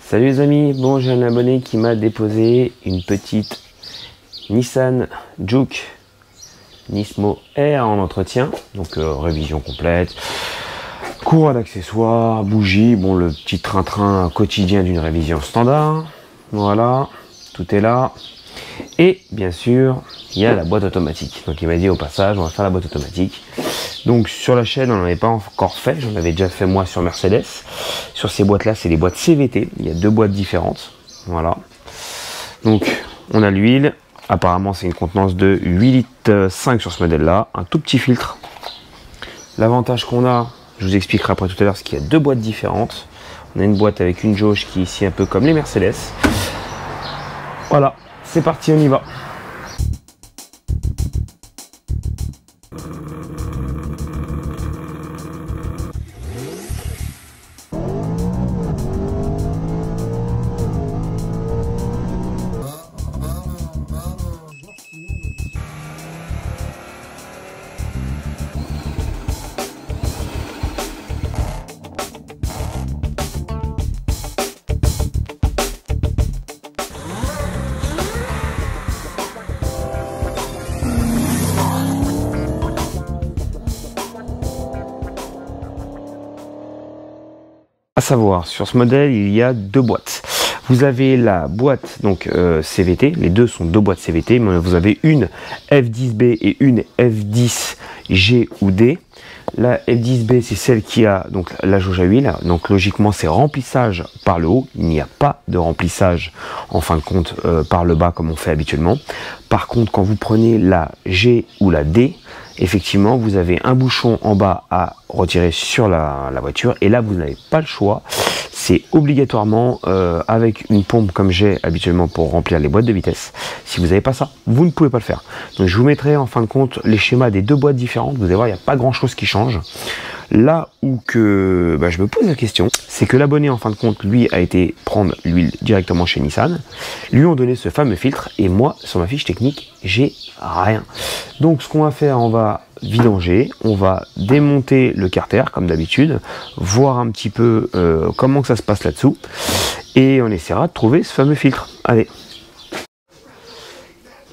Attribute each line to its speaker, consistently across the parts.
Speaker 1: Salut les amis, bon j'ai un abonné qui m'a déposé une petite Nissan Juke Nismo R en entretien, donc révision complète, courroie d'accessoires, bougies, bon le petit train-train quotidien d'une révision standard, voilà, tout est là, et bien sûr il y a la boîte automatique, donc il m'a dit au passage on va faire la boîte automatique. Donc sur la chaîne on n'en avait pas encore fait, j'en avais déjà fait moi sur Mercedes. Sur ces boîtes là c'est les boîtes CVT, il y a deux boîtes différentes, voilà. Donc on a l'huile, apparemment c'est une contenance de 8,5 litres sur ce modèle là, un tout petit filtre. L'avantage qu'on a, je vous expliquerai après tout à l'heure, c'est qu'il y a deux boîtes différentes. On a une boîte avec une jauge qui est ici un peu comme les Mercedes. Voilà, c'est parti, on y va. À savoir, sur ce modèle, il y a deux boîtes. Vous avez la boîte donc CVT, les deux sont deux boîtes CVT, mais vous avez une F10B et une F10G ou D. La F10B, c'est celle qui a donc la jauge à huile, donc logiquement c'est remplissage par le haut, il n'y a pas de remplissage en fin de compte par le bas comme on fait habituellement. Par contre, quand vous prenez la G ou la D, effectivement vous avez un bouchon en bas à retirer sur la voiture, et là vous n'avez pas le choix, c'est obligatoirement avec une pompe comme j'ai habituellement pour remplir les boîtes de vitesse. Si vous n'avez pas ça, vous ne pouvez pas le faire. Donc je vous mettrai en fin de compte les schémas des deux boîtes différentes, vous allez voir il n'y a pas grand chose qui change. Là où que je me pose la question, c'est que l'abonné en fin de compte lui a été prendre l'huile directement chez Nissan, lui ont donné ce fameux filtre, et moi sur ma fiche technique j'ai rien. Donc ce qu'on va faire, on va vidanger, on va démonter le carter comme d'habitude, voir un petit peu comment que ça se passe là-dessous, et on essaiera de trouver ce fameux filtre. Allez.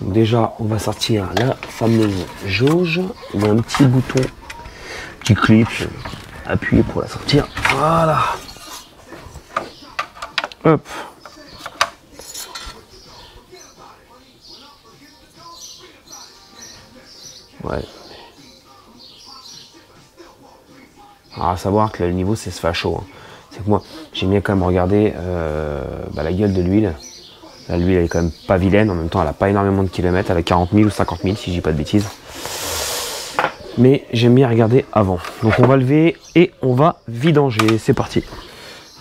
Speaker 1: Donc déjà on va sortir la fameuse jauge, il y a un petit bouton qui clip, appuyer pour la sortir, voilà, hop. Ouais. Alors à savoir que le niveau c'est facho, hein. C'est que moi j'aime bien quand même regarder la gueule de l'huile. Là l'huile elle est quand même pas vilaine, en même temps elle a pas énormément de kilomètres, elle a 40 000 ou 50 000 si je dis pas de bêtises. Mais j'aime bien regarder avant. Donc on va lever et on va vidanger, c'est parti.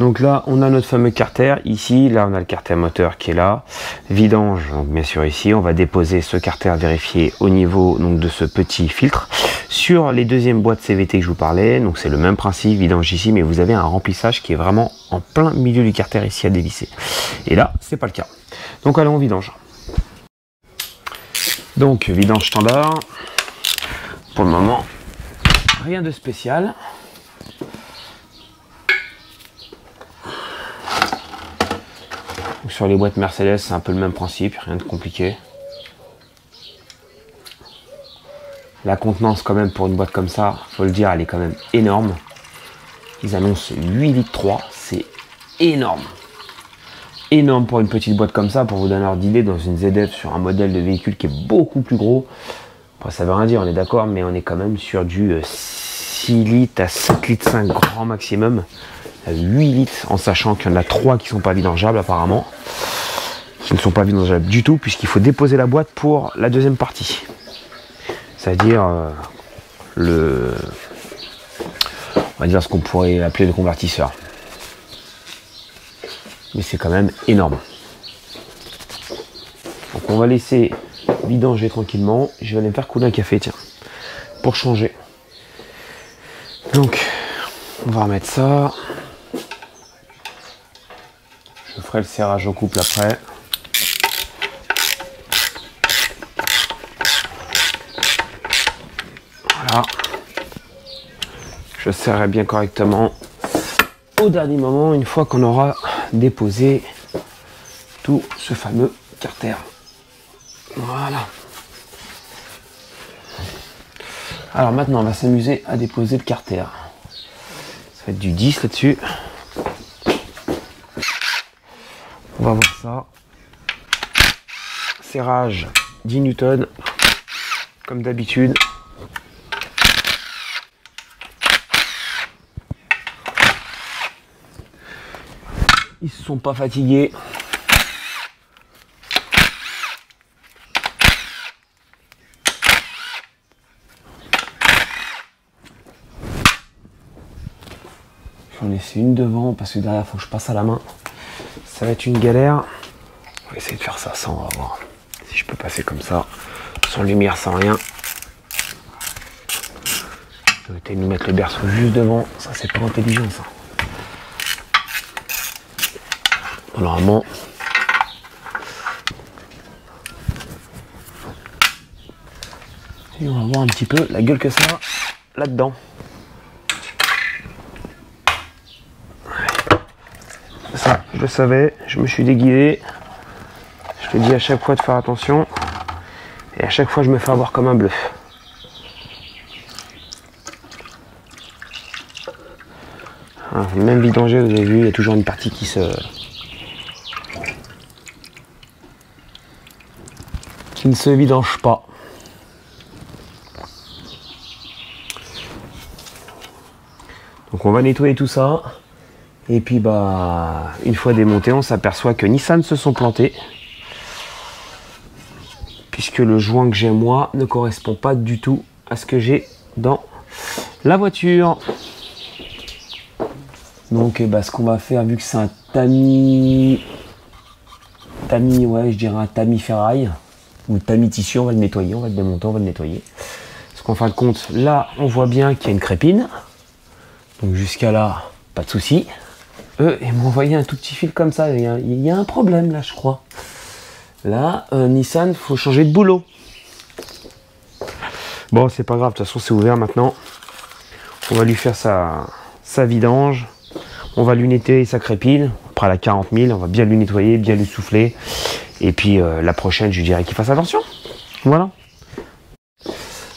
Speaker 1: Donc là on a notre fameux carter ici, là on a le carter moteur qui est là, vidange donc bien sûr ici, on va déposer ce carter vérifié au niveau donc de ce petit filtre. Sur les deuxièmes boîtes CVT que je vous parlais, donc c'est le même principe, vidange ici, mais vous avez un remplissage qui est vraiment en plein milieu du carter ici à dévisser. Et là c'est pas le cas. Donc allons on vidange. Donc vidange standard. Pour le moment, rien de spécial. Sur les boîtes Mercedes, c'est un peu le même principe, rien de compliqué. La contenance quand même pour une boîte comme ça, faut le dire, elle est quand même énorme. Ils annoncent 8,3 litres, c'est énorme. Énorme pour une petite boîte comme ça, pour vous donner ordre d'idée, dans une ZF sur un modèle de véhicule qui est beaucoup plus gros. Après, ça veut rien dire, on est d'accord, mais on est quand même sur du 6 litres à 7 litres 5 grand maximum, à 8 litres, en sachant qu'il y en a 3 qui ne sont pas vidangeables apparemment, qui ne sont pas vidangeables du tout, puisqu'il faut déposer la boîte pour la deuxième partie. C'est-à-dire on va dire ce qu'on pourrait appeler le convertisseur. Mais c'est quand même énorme. Donc on va laisser vidanger tranquillement. Je vais aller me faire couler un café, tiens, pour changer. Donc on va remettre ça. Je ferai le serrage au couple après. Voilà. Je serrerai bien correctement au dernier moment, une fois qu'on aura déposer tout ce fameux carter. Voilà. Alors maintenant, on va s'amuser à déposer le carter. Ça va être du 10 là-dessus. On va voir ça. Serrage 10 Newton, comme d'habitude. Ils se sont pas fatigués. J'en ai fait une devant parce que derrière il faut que je passe à la main. Ça va être une galère. On va essayer de faire ça sans, on va voir si je peux passer comme ça, sans lumière, sans rien. Je vais essayer de nous mettre le berceau juste devant. Ça c'est pas intelligent ça. Normalement. Et on va voir un petit peu la gueule que ça a là-dedans. Ça, je le savais, je me suis déguisé. Je te dis à chaque fois de faire attention. Et à chaque fois, je me fais avoir comme un bluff. Hein, même vidanger, vous avez vu, il y a toujours une partie qui ne se vidange pas. Donc on va nettoyer tout ça. Et puis bah une fois démonté, on s'aperçoit que Nissan se sont plantés. Puisque le joint que j'ai moi ne correspond pas du tout à ce que j'ai dans la voiture. Donc bah, ce qu'on va faire, vu que c'est un tamis, ouais, je dirais un tamis ferraille ou tamis tissu, on va le nettoyer, on va le démonter, on va le nettoyer. Parce qu'en fin de compte, là, on voit bien qu'il y a une crépine. Donc jusqu'à là, pas de souci. Ils m'ont envoyé un tout petit fil comme ça. Il y a un problème là, je crois. Là, Nissan, faut changer de boulot. Bon, c'est pas grave, de toute façon, c'est ouvert maintenant. On va lui faire sa vidange. On va lui nettoyer sa crépine. Après la 40 000, on va bien lui nettoyer, bien lui souffler. Et puis la prochaine, je lui dirai qu'il fasse attention. Voilà.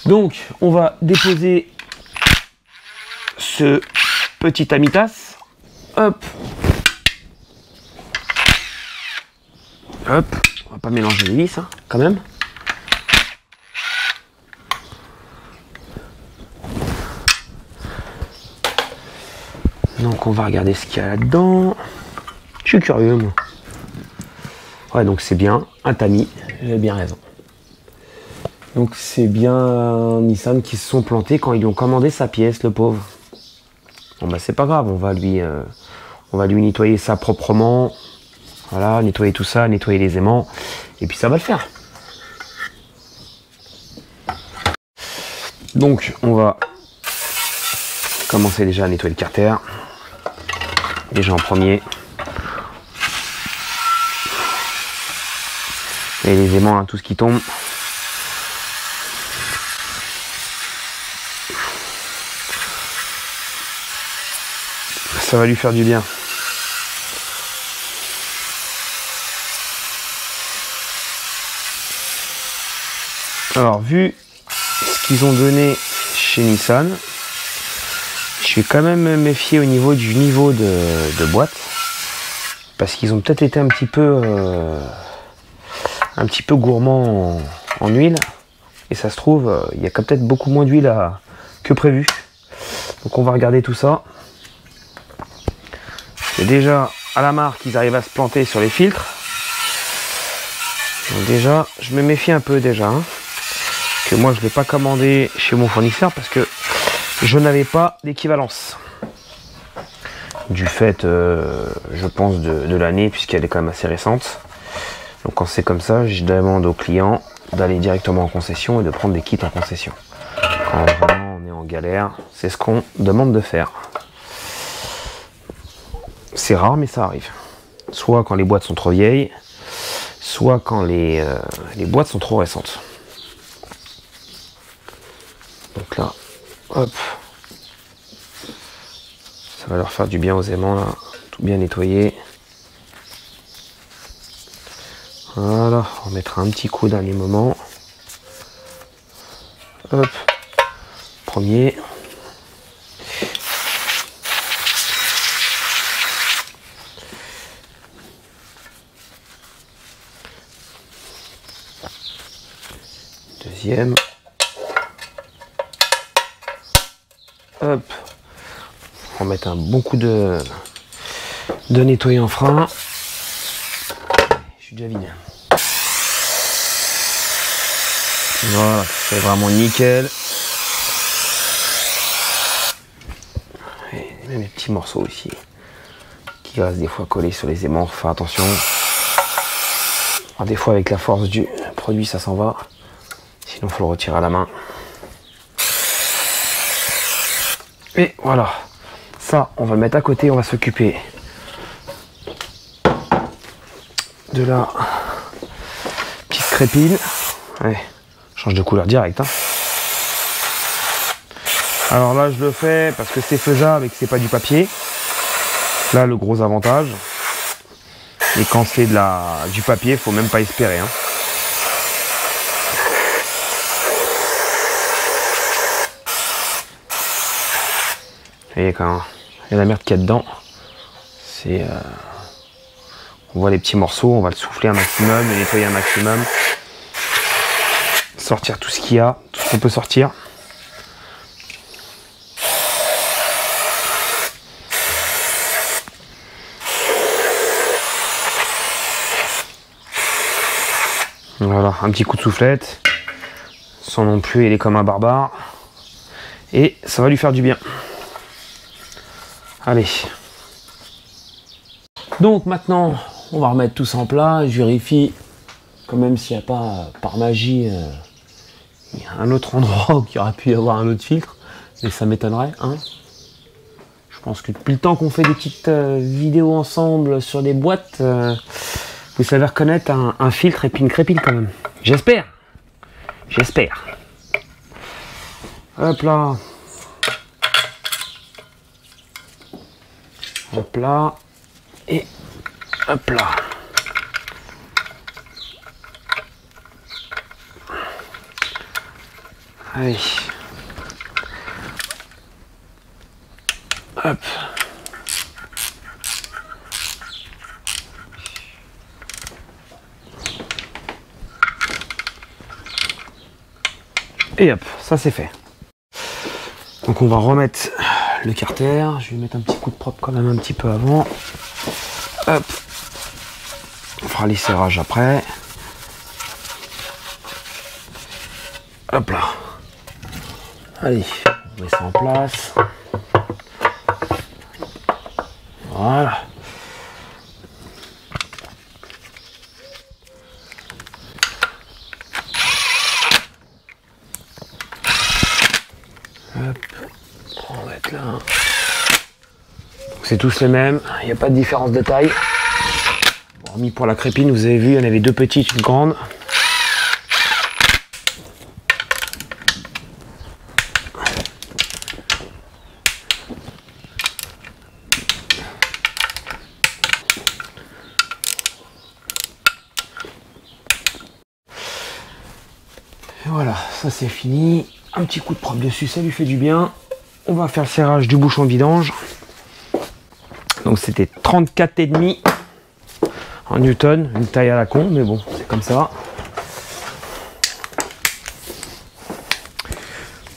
Speaker 1: Donc, on va déposer ce petit tamitas. Hop. Hop. On va pas mélanger les vis, hein, quand même. Donc on va regarder ce qu'il y a là-dedans. Je suis curieux, moi. Ouais, donc c'est bien un tamis. J'ai bien raison. Donc c'est bien Nissan qui se sont plantés quand ils ont commandé sa pièce, le pauvre. Bon bah c'est pas grave, on va lui nettoyer ça proprement. Voilà, nettoyer tout ça, nettoyer les aimants. Et puis ça va le faire. Donc on va commencer déjà à nettoyer le carter. Déjà en premier. Et les aimants, hein, tout ce qui tombe. Ça va lui faire du bien. Alors, vu ce qu'ils ont donné chez Nissan, je vais quand même me méfier au niveau du niveau de boîte. Parce qu'ils ont peut-être été un petit peu gourmands en huile. Et ça se trouve, il y a peut-être beaucoup moins d'huile que prévu. Donc on va regarder tout ça. Et déjà, à la marque, ils arrivent à se planter sur les filtres. Donc déjà, je me méfie un peu déjà. Hein, que moi, je ne l'ai pas commandé chez mon fournisseur parce que je n'avais pas d'équivalence. Du fait, je pense, de l'année, puisqu'elle est quand même assez récente. Donc quand c'est comme ça, je demande au client d'aller directement en concession et de prendre des kits en concession. Quand vraiment on est en galère, c'est ce qu'on demande de faire. C'est rare, mais ça arrive. Soit quand les boîtes sont trop vieilles, soit quand les boîtes sont trop récentes. Donc là, hop. Ça va leur faire du bien aux aimants, là. Tout bien nettoyer. Voilà, on mettra un petit coup au dernier moment. Hop, premier. Deuxième. Hop. On va mettre un bon coup de nettoyant frein. Je suis déjà vide. Voilà, c'est vraiment nickel. Et même les petits morceaux aussi qui restent des fois collés sur les aimants. Faire attention. Alors, des fois avec la force du produit ça s'en va. Sinon il faut le retirer à la main. Et voilà. Ça on va le mettre à côté. On va s'occuper de la petite crépine. Ouais. Change de couleur direct. Hein. Alors là, je le fais parce que c'est faisable et que c'est pas du papier. Là, le gros avantage. Et quand c'est du papier, faut même pas espérer. Hein. Vous voyez quand il y a la merde qu'il y a dedans. C'est, on voit les petits morceaux. On va le souffler un maximum, le nettoyer un maximum. Sortir tout ce qu'il y a, tout ce qu'on peut sortir. Voilà, un petit coup de soufflette, sans non plus il est comme un barbare. Et ça va lui faire du bien. Allez. Donc maintenant, on va remettre tout ça en plat. Je vérifie quand même s'il n'y a pas, par magie, il y a un autre endroit où il y aurait pu y avoir un autre filtre, mais ça m'étonnerait. Hein. Je pense que depuis le temps qu'on fait des petites vidéos ensemble sur des boîtes, vous savez reconnaître un filtre et puis une crépine quand même. J'espère. J'espère. Hop là. Hop là. Et hop là. Allez. Hop. Et hop, ça c'est fait. Donc on va remettre le carter. Je vais mettre un petit coup de propre quand même un petit peu avant. Hop. On fera les serrages après. Hop là. Allez, on met ça en place. Voilà. Hop. On va mettre là. C'est tous les mêmes, il n'y a pas de différence de taille. Hormis pour la crépine, vous avez vu, il y en avait deux petites, une grande. Et voilà, ça c'est fini. Un petit coup de propre dessus, ça lui fait du bien. On va faire le serrage du bouchon vidange. Donc c'était 34,5 en newton, une taille à la con, mais bon, c'est comme ça.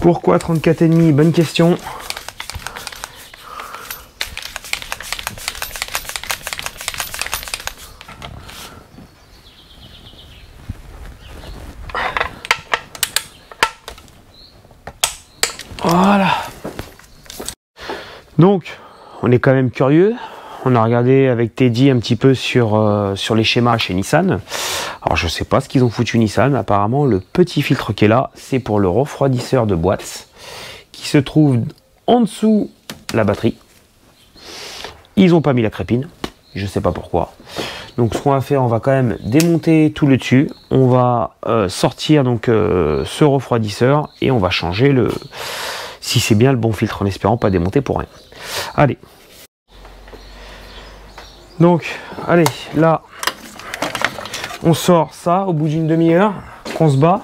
Speaker 1: Pourquoi 34,5? Bonne question. Voilà. Donc, on est quand même curieux. On a regardé avec Teddy un petit peu sur les schémas chez Nissan. Alors, je sais pas ce qu'ils ont foutu Nissan. Apparemment, le petit filtre qui est là, c'est pour le refroidisseur de boîte qui se trouve en dessous la batterie. Ils n'ont pas mis la crépine. Je sais pas pourquoi. Donc, ce qu'on va faire, on va quand même démonter tout le dessus. On va sortir donc ce refroidisseur et on va changer le... si c'est bien le bon filtre, en espérant pas démonter pour rien. Allez. Donc, allez, là, on sort ça au bout d'une demi-heure, qu'on se bat.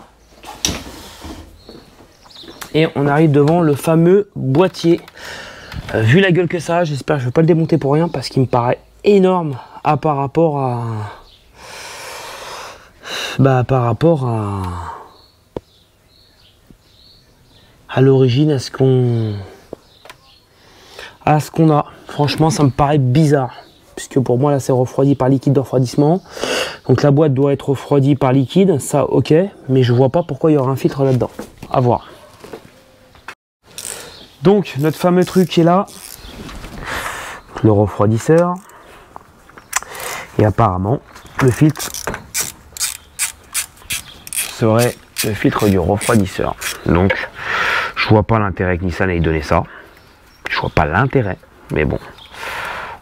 Speaker 1: Et on arrive devant le fameux boîtier. Vu la gueule que ça a, j'espère que je ne vais pas le démonter pour rien parce qu'il me paraît énorme par rapport à l'origine, à ce qu'on a. Franchement, ça me paraît bizarre. Puisque pour moi, là, c'est refroidi par liquide de refroidissement. Donc la boîte doit être refroidie par liquide. Ça, ok. Mais je vois pas pourquoi il y aura un filtre là-dedans. À voir. Donc, notre fameux truc est là. Le refroidisseur. Et apparemment, le filtre serait le filtre du refroidisseur. Donc, je vois pas l'intérêt que Nissan ait donné ça. Je vois pas l'intérêt. Mais bon,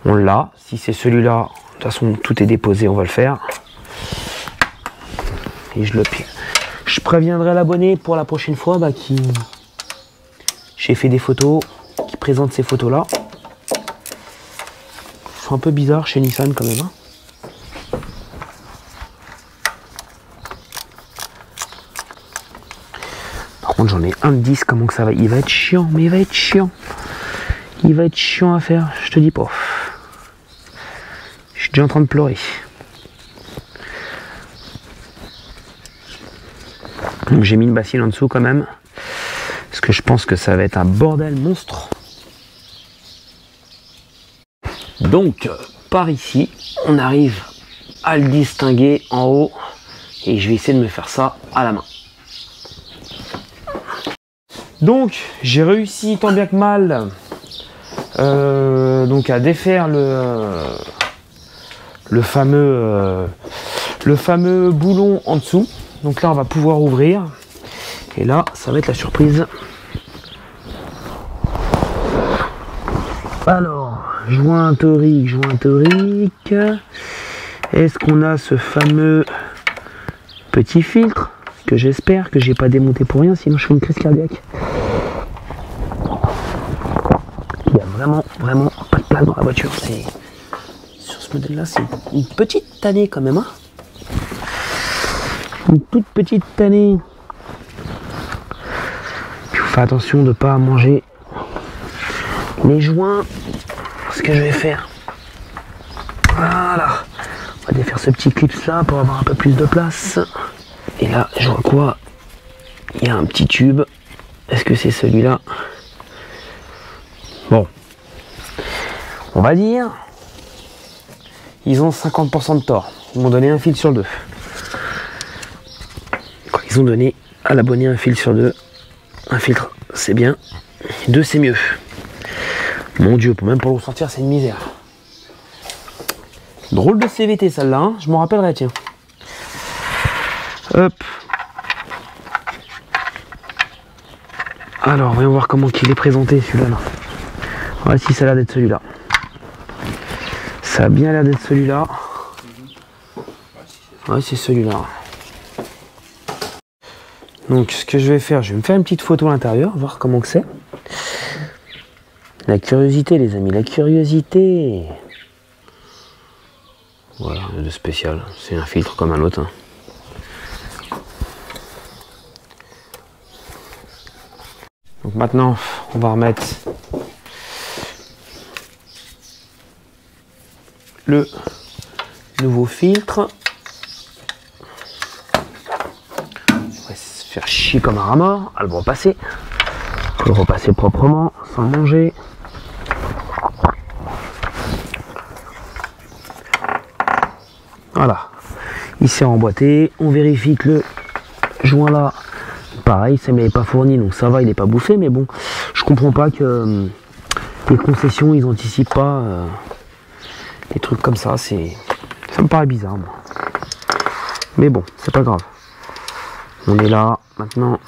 Speaker 1: on l'a. Si c'est celui-là, de toute façon, tout est déposé, on va le faire. Et je préviendrai l'abonné pour la prochaine fois qui j'ai fait des photos, qui présente ces photos-là. C'est un peu bizarre chez Nissan quand même. Hein. Par contre, j'en ai un de 10, comment que ça va? Il va être chiant, mais il va être chiant. Il va être chiant à faire, je te dis pas. Je suis déjà en train de pleurer. Donc j'ai mis une bassine en dessous quand même. Parce que je pense que ça va être un bordel monstre. Donc, par ici, on arrive à le distinguer en haut. Et je vais essayer de me faire ça à la main. Donc, j'ai réussi tant bien que mal donc à défaire le fameux boulon en dessous. Donc là, on va pouvoir ouvrir. Et là, ça va être la surprise. Alors, jointorique. Est-ce qu'on a ce fameux petit filtre que j'espère que j'ai pas démonté pour rien, sinon je fais une crise cardiaque. Il y a vraiment pas de place dans la voiture. Sur ce modèle-là, c'est une petite tannée quand même. Hein, une toute petite tannée. Fais attention de ne pas manger les joints. Ce que je vais faire, voilà, on va défaire ce petit clip là pour avoir un peu plus de place. Et là, je vois quoi? Il y a un petit tube. Est-ce que c'est celui-là? Bon, on va dire, ils ont 50% de tort. Ils m'ont donné un fil sur deux. Ils ont donné à l'abonné un fil sur deux. Un filtre, c'est bien. Deux, c'est mieux. Mon Dieu, même pour le sortir, c'est une misère. Drôle de CVT celle-là, hein, je m'en rappellerai, tiens. Hop. Alors, voyons voir comment il est présenté, celui-là. Ouais, si, ça a l'air d'être celui-là. Ça a bien l'air d'être celui-là. Ouais, c'est celui-là. Donc, ce que je vais faire, je vais me faire une petite photo à l'intérieur, voir comment que c'est. La curiosité, les amis, la curiosité. Voilà, de spécial. C'est un filtre comme un autre. Hein. Donc maintenant, on va remettre le nouveau filtre. On va se faire chier comme un rat mort à le repasser. Faut le repasser proprement, sans manger. Voilà, il s'est emboîté. On vérifie que le joint là, pareil, ça ne m'avait pas fourni, donc ça va, il n'est pas bouffé. Mais bon, je comprends pas que les concessions, ils anticipent pas des trucs comme ça. Ça me paraît bizarre, moi. Mais bon, c'est pas grave. On est là, maintenant.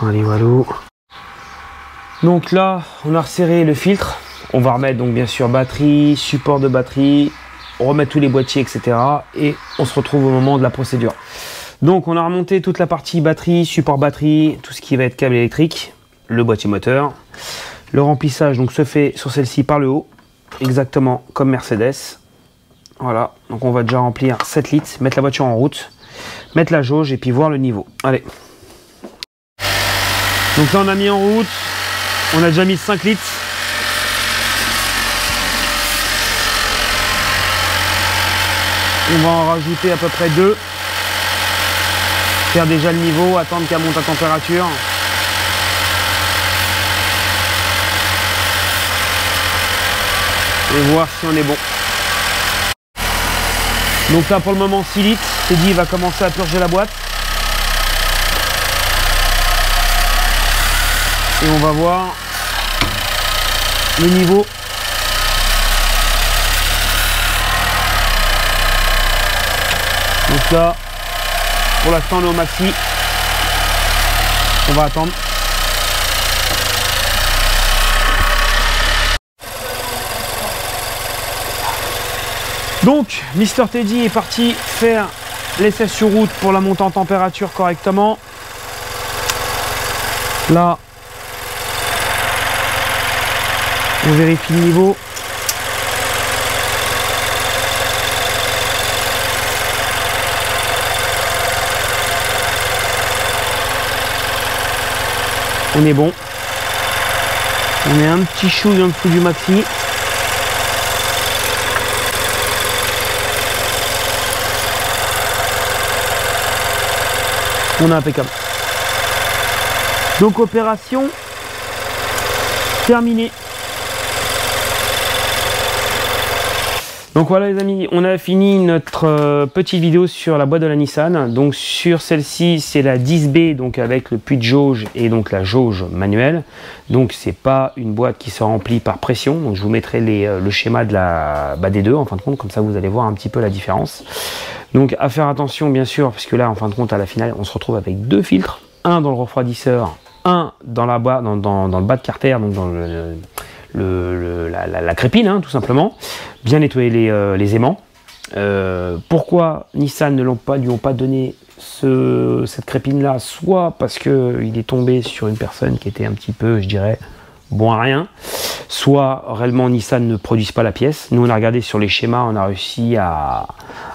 Speaker 1: Allez, voilà. Donc là, on a resserré le filtre. On va remettre donc bien sûr batterie, support de batterie, remettre tous les boîtiers, etc. Et on se retrouve au moment de la procédure. Donc on a remonté toute la partie batterie, support batterie, tout ce qui va être câble électrique, le boîtier moteur. Le remplissage donc se fait sur celle-ci par le haut. exactement comme Mercedes. Voilà, donc on va déjà remplir 7 litres, mettre la voiture en route, mettre la jauge et puis voir le niveau. Allez. Donc là on a mis en route, on a déjà mis 5 litres. On va en rajouter à peu près 2. Faire déjà le niveau, attendre qu'elle monte à température. Et voir si on est bon. Donc là pour le moment 6 litres, Teddy va commencer à purger la boîte. Et on va voir le niveau. Donc là, pour l'instant on est au maxi. On va attendre. Donc, Mister Teddy est parti faire l'essai sur route pour la montée en température correctement. Là, on vérifie le niveau. On est bon. On est un petit chouille en dessous du maxi. On est impeccable. Donc opération terminée. Donc voilà les amis, on a fini notre petite vidéo sur la boîte de la Nissan. Donc sur celle-ci, c'est la 10B, donc avec le puits de jauge et donc la jauge manuelle. Donc c'est pas une boîte qui se remplit par pression. Donc je vous mettrai le schéma de des deux en fin de compte, comme ça vous allez voir un petit peu la différence. Donc à faire attention bien sûr, puisque là en fin de compte à la finale, on se retrouve avec 2 filtres, un dans le refroidisseur, un dans la boîte, dans le bas de carter, donc dans la crépine, hein, tout simplement. Bien nettoyer les aimants. Pourquoi Nissan ne lui ont pas donné cette crépine là? Soit parce qu'il est tombé sur une personne qui était un petit peu, je dirais, bon à rien, soit réellement Nissan ne produise pas la pièce. Nous on a regardé sur les schémas, on a réussi à,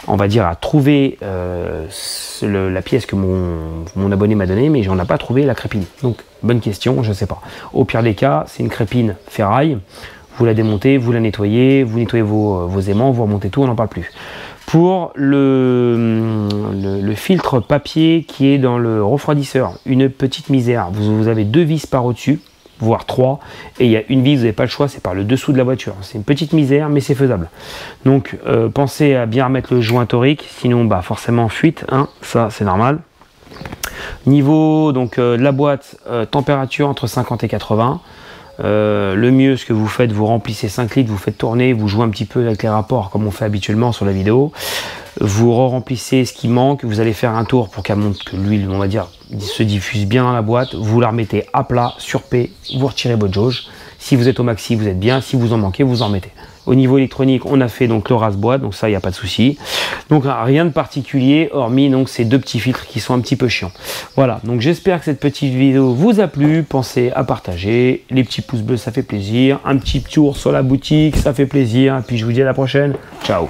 Speaker 1: on va dire, à trouver la pièce que mon abonné m'a donnée, mais j'en ai pas trouvé la crépine. Donc bonne question, je sais pas. Au pire des cas, c'est une crépine ferraille. Vous la démontez, vous la nettoyez, vous nettoyez vos aimants, vous remontez tout, on n'en parle plus. Pour le filtre papier qui est dans le refroidisseur, une petite misère. Vous avez 2 vis par au-dessus, voire 3, et il y a une vis, vous n'avez pas le choix, c'est par le dessous de la voiture. C'est une petite misère, mais c'est faisable. Donc pensez à bien remettre le joint torique, sinon bah, forcément fuite, hein, ça c'est normal. Niveau donc, de la boîte, température entre 50 et 80. Le mieux, ce que vous faites, vous remplissez 5 litres, vous faites tourner, vous jouez un petit peu avec les rapports comme on fait habituellement sur la vidéo. Vous remplissez ce qui manque, vous allez faire un tour pour qu'elle monte, que l'huile, on va dire, se diffuse bien dans la boîte. Vous la remettez à plat, sur P, vous retirez votre jauge. Si vous êtes au maxi, vous êtes bien. Si vous en manquez, vous en remettez. Au niveau électronique, on a fait donc le rase-boîte, donc ça, il n'y a pas de souci. Donc rien de particulier, hormis donc ces 2 petits filtres qui sont un petit peu chiants. Voilà, donc j'espère que cette petite vidéo vous a plu. Pensez à partager, les petits pouces bleus, ça fait plaisir. Un petit tour sur la boutique, ça fait plaisir. Et puis je vous dis à la prochaine. Ciao.